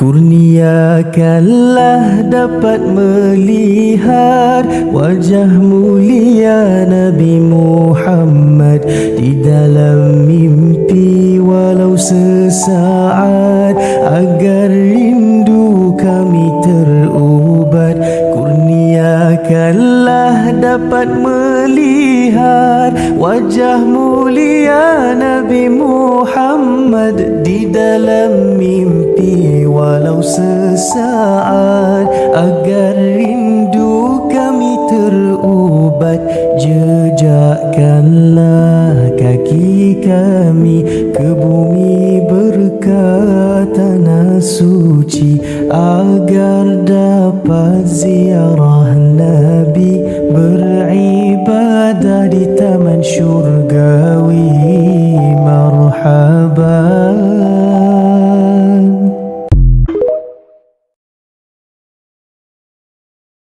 Kurniakanlah dapat melihat wajah mulia Nabi Muhammad di dalam mimpi walau sesaat, agar rindu kami terubat. Kurniakanlah dapat melihat wajah mulia Nabi Muhammad di dalam mimpi walau sesaat, agar rindu kami terubat. Jejakkanlah kaki kami ke bumi berkat tanah suci, agar dapat ziarah Nabi